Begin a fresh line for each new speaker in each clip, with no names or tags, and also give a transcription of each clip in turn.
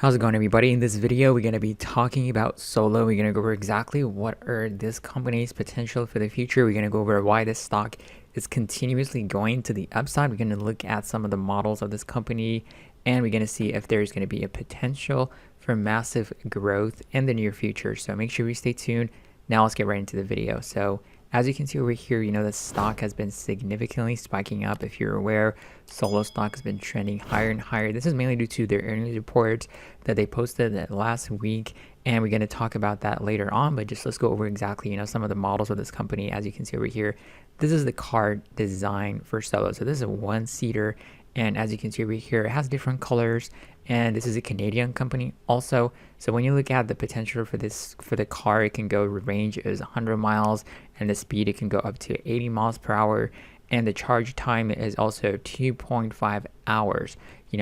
How's it going, everybody? In this video, we're going to be talking about Solo. We're going to go over exactly what are this company's potential for the future. We're going to go over why this stock is continuously going to the upside. We're going to look at some of the models of this company, and we're going to see if there's going to be a potential for massive growth in the near future. So make sure you stay tuned. Now let's get right into the video. So as you can see over here, the stock has been significantly spiking up. If you're aware, Solo stock has been trending higher and higher. This is mainly due to their earnings report that they posted last week, and we're going to talk about that later on. But just let's go over exactly, some of the models of this company. As you can see over here, this is the car design for Solo. So this is a one-seater, and as you can see over here, it has different colors, and this is a Canadian company also. So when you look at the potential for the car, it can go range is 100 miles, and the speed it can go up to 80 miles per hour, and the charge time is also 2.5 hours.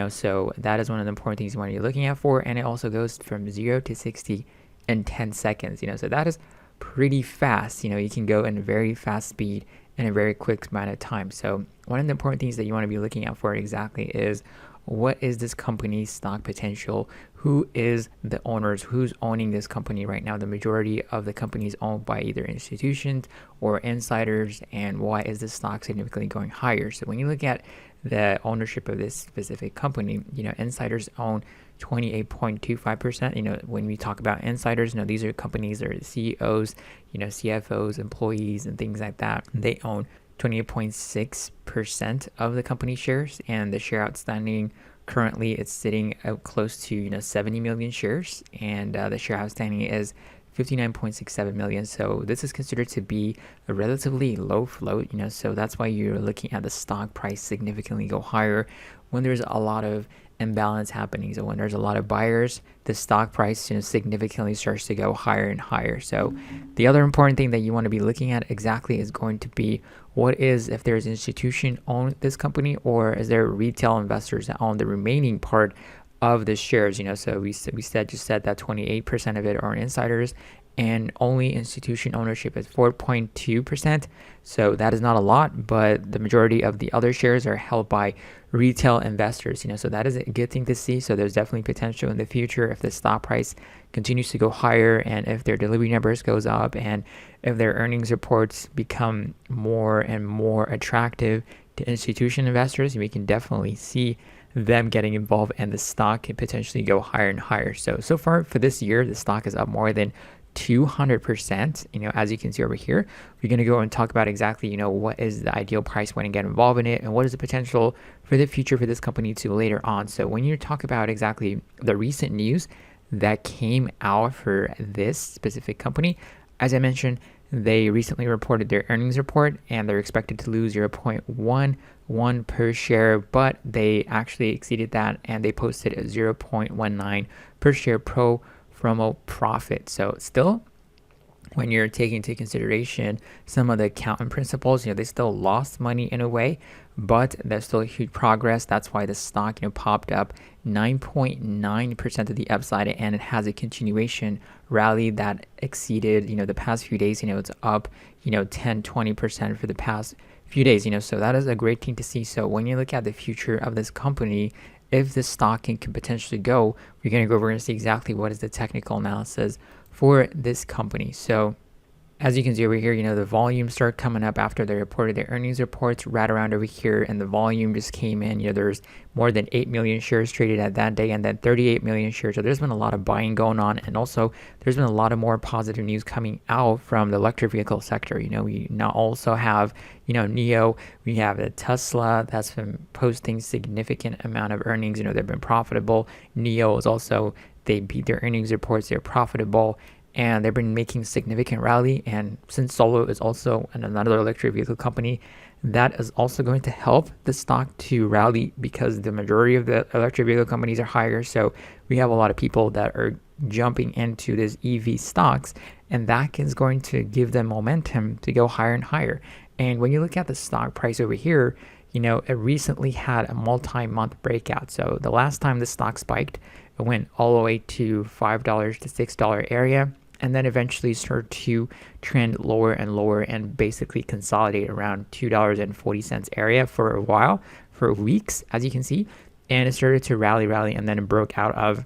So that is one of the important things you want to be looking at for, and it also goes from 0 to 60 in 10 seconds. So that is pretty fast. You can go in a very fast speed in a very quick amount of time. So one of the important things that you want to be looking out for exactly is, what is this company's stock potential? Who is the owners? Who's owning this company right now? The majority of the company is owned by either institutions or insiders, and why is the stock significantly going higher? So when you look at the ownership of this specific company, insiders own 28.25%. When we talk about insiders, these are companies that are CEOs, CFOs, employees, and things like that. They own 28.6% of the company shares, and the share outstanding currently it's sitting out close to 70 million shares, and the share outstanding is 59.67 million. So this is considered to be a relatively low float, so that's why you're looking at the stock price significantly go higher when there's a lot of imbalance happening. So when there's a lot of buyers, the stock price significantly starts to go higher and higher. So the other important thing that you want to be looking at exactly is going to be, what is, if there's institution own this company, or is there retail investors that own the remaining part of the shares? So we said that 28% of it are insiders, and only institution ownership is 4.2%. So that is not a lot, but the majority of the other shares are held by retail investors. So that is a good thing to see. So there's definitely potential in the future if the stock price continues to go higher, and if their delivery numbers goes up, and if their earnings reports become more and more attractive to institution investors, we can definitely see them getting involved, and the stock can potentially go higher and higher. So far for this year, the stock is up more than 200%. As you can see over here, we're going to go and talk about exactly, what is the ideal price when you get involved in it, and what is the potential for the future for this company to later on. So when you talk about exactly the recent news that came out for this specific company, as I mentioned, they recently reported their earnings report, and they're expected to lose 0.11 per share, but they actually exceeded that, and they posted a 0.19 per share pro forma profit. So still, when you're taking into consideration some of the accounting principles, they still lost money in a way, but there's still a huge progress. That's why the stock, popped up 9.9% of the upside, and it has a continuation rally that exceeded, the past few days. It's up, 10-20% for the past few days, so that is a great thing to see. So when you look at the future of this company, if this stock can potentially go, we're going to go over and see exactly what is the technical analysis for this company. So as you can see over here, the volume started coming up after they reported their earnings reports right around over here, and the volume just came in. There's more than 8 million shares traded at that day, and then 38 million shares. So there's been a lot of buying going on, and also there's been a lot of more positive news coming out from the electric vehicle sector. We now also have, NIO, we have a Tesla that's been posting significant amount of earnings. They've been profitable. NIO is also, they beat their earnings reports, they're profitable, and they've been making significant rally. And since Solo is also another electric vehicle company, that is also going to help the stock to rally, because the majority of the electric vehicle companies are higher. So we have a lot of people that are jumping into these EV stocks, and that is going to give them momentum to go higher and higher. And when you look at the stock price over here, it recently had a multi-month breakout. So the last time the stock spiked, it went all the way to $5 to $6 area, and then eventually started to trend lower and lower, and basically consolidate around $2.40 area for a while, for weeks, as you can see. And it started to rally, and then it broke out of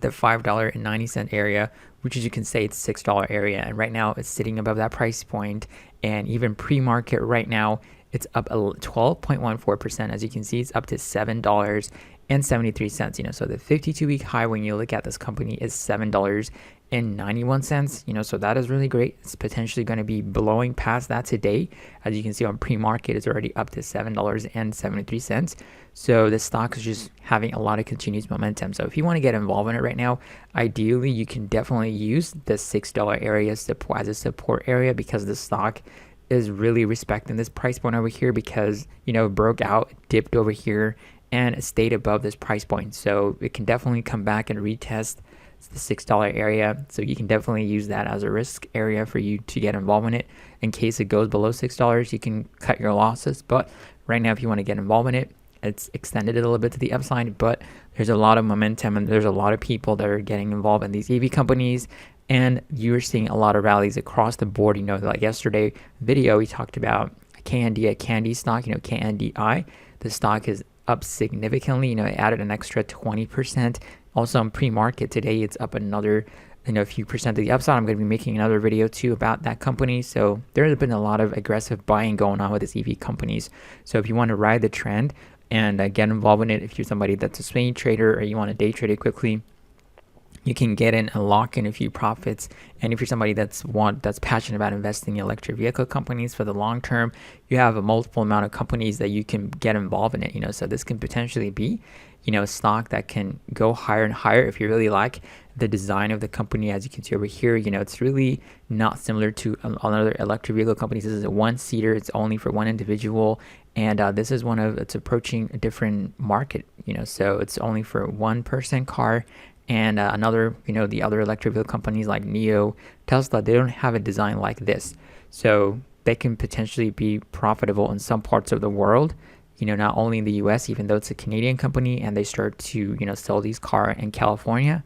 the $5.90 area, which as you can say it's $6 area, and right now it's sitting above that price point. And even pre-market right now, it's up 12.14%. As you can see, it's up to $7.73. So the 52-week high when you look at this company is $7.91. So that is really great. It's potentially going to be blowing past that today. As you can see on pre-market, it's already up to $7.73. So the stock is just having a lot of continuous momentum. So if you want to get involved in it right now, ideally you can definitely use the $6 area as a support area, because the stock is really respecting this price point over here, because it broke out, dipped over here, and it stayed above this price point. So it can definitely come back and retest the $6 area. So you can definitely use that as a risk area for you to get involved in it. In case it goes below $6, you can cut your losses. But right now, if you want to get involved in it, it's extended it a little bit to the upside, but there's a lot of momentum and there's a lot of people that are getting involved in these EV companies, and you're seeing a lot of rallies across the board. Like yesterday video, we talked about Candy stock, KNDI. The stock is up significantly. It added an extra 20%. Also on pre-market today, it's up another a few percent to the upside. I'm going to be making another video too about that company. So there has been a lot of aggressive buying going on with these EV companies. So if you want to ride the trend and get involved in it, if you're somebody that's a swing trader or you want to day trade it quickly, you can get in and lock in a few profits. And if you're somebody that's passionate about investing in electric vehicle companies for the long term, you have a multiple amount of companies that you can get involved in it. So this can potentially be a stock that can go higher and higher if you really like the design of the company. As you can see over here, it's really not similar to another electric vehicle companies. This is a one-seater. It's only for one individual. And this is it's approaching a different market, so it's only for one person car. And another, the other electric vehicle companies like NIO, Tesla, they don't have a design like this. So they can potentially be profitable in some parts of the world, not only in the US, even though it's a Canadian company and they start to, sell these cars in California.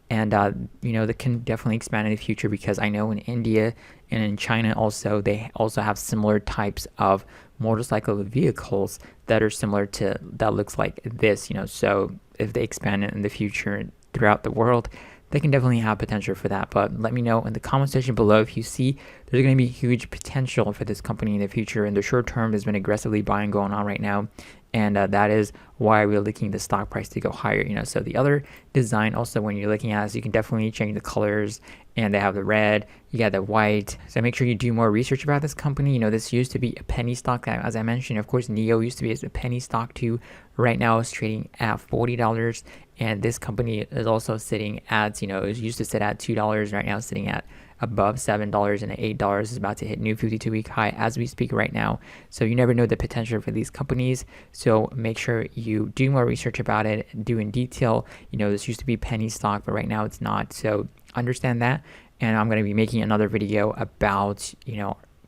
And, they can definitely expand in the future, because I know in India and in China also, they also have similar types of motorcycle vehicles that are similar to, that looks like this, so if they expand it in the future throughout the world, they can definitely have potential for that. But let me know in the comment section below if you see there's going to be huge potential for this company in the future. In the short term, there's been aggressively buying going on right now, and that is why we're looking at the stock price to go higher. So the other design also, when you're looking at this, you can definitely change the colors, and they have the red, you got the white. So make sure you do more research about this company. This used to be a penny stock, as I mentioned. Of course, NIO used to be a penny stock too. Right now it's trading at $40, and this company is also sitting at, it used to sit at $2. Right now it's sitting at above $7, and $8 is about to hit new 52-week high as we speak right now. So you never know the potential for these companies. So make sure you do more research about it, do in detail. This used to be penny stock, but right now it's not. So understand that. And I'm going to be making another video about,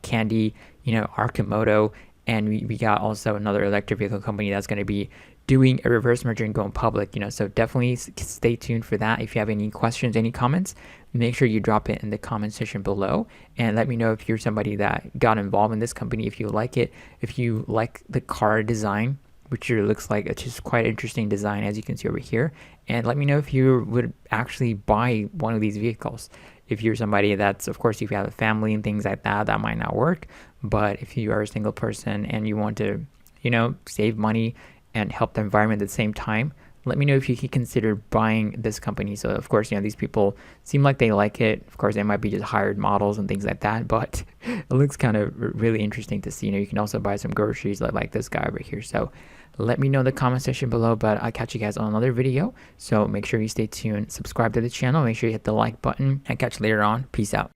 Candy, Arcimoto, and we got also another electric vehicle company that's going to be doing a reverse merger and going public. So definitely stay tuned for that. If you have any questions, any comments, make sure you drop it in the comment section below, and let me know if you're somebody that got involved in this company, if you like it, if you like the car design, which looks like it's just quite interesting design, as you can see over here. And let me know if you would actually buy one of these vehicles. If you're somebody that's, of course, if you have a family and things like that, that might not work. But if you are a single person and you want to, save money and help the environment at the same time, let me know if you can consider buying this company. So of course, these people seem like they like it. Of course, they might be just hired models and things like that, but it looks kind of really interesting to see. You can also buy some groceries like this guy over here. So let me know in the comment section below, but I'll catch you guys on another video. So make sure you stay tuned, subscribe to the channel, make sure you hit the like button, and catch you later on. Peace out.